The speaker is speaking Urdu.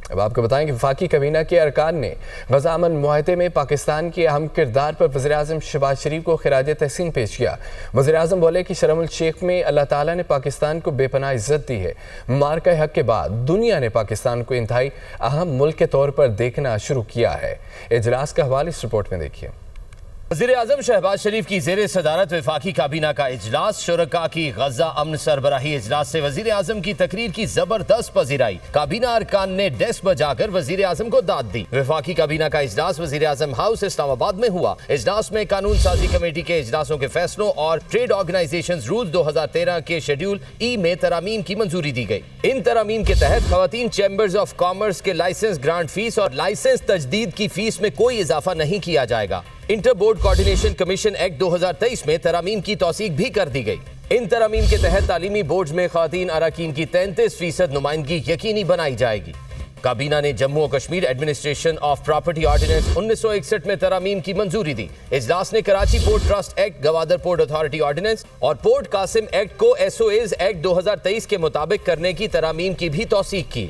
اب آپ کو بتائیں کہ وفاقی کابینہ کے ارکان نے غزہ امن معاہدے میں پاکستان کے اہم کردار پر وزیراعظم شہباز شریف کو خراج تحسین پیش کیا۔ وزیراعظم بولے کہ شرم الشیخ میں اللہ تعالیٰ نے پاکستان کو بے پناہ عزت دی ہے۔ معرکہ حق کے بعد دنیا نے پاکستان کو انتہائی اہم ملک کے طور پر دیکھنا شروع کیا ہے۔ اجلاس کا حوالہ اس رپورٹ میں دیکھیے۔ وزیر اعظم شہباز شریف کی زیر صدارت وفاقی کابینہ کا اجلاس، شرکاء کی غزہ امن سربراہی اجلاس سے وزیر اعظم کی تقریر کی زبردست پذیرائی۔ کابینہ ارکان نے ڈیسک بجا کر وزیر اعظم کو داد دی۔ وفاقی کابینہ کا اجلاس وزیر اعظم ہاؤس اسلام آباد میں ہوا۔ اجلاس میں قانون سازی کمیٹی کے اجلاسوں کے فیصلوں اور ٹریڈ آرگنائزیشنز رول 2013 کے شیڈیول ای میں ترامیم کی منظوری دی گئی۔ ان ترامیم کے تحت خواتین چیمبرز آف کامرس کے لائسنس گرانٹ فیس اور لائسنس تجدید کی فیس میں کوئی اضافہ نہیں کیا جائے گا۔ Inter board coordination commission act 2023 میں ترامیم کی توثیق بھی کر دی گئی۔ ان ترامیم کے تحت تعلیمی بورڈز میں خواتین اراکین کی 33% نمائندگی یقینی بنائی جائے گی۔ کابینہ نے جموں و Kashmir administration of property ordinance 1961 میں ترامیم کی منظوری دی۔ اجلاس نے Karachi port trust act, Gwadar port authority ordinance اور پورٹ قاسم ایکٹ کو SOAs ایکٹ 2023 کے مطابق کرنے کی ترامیم کی بھی توثیق کی۔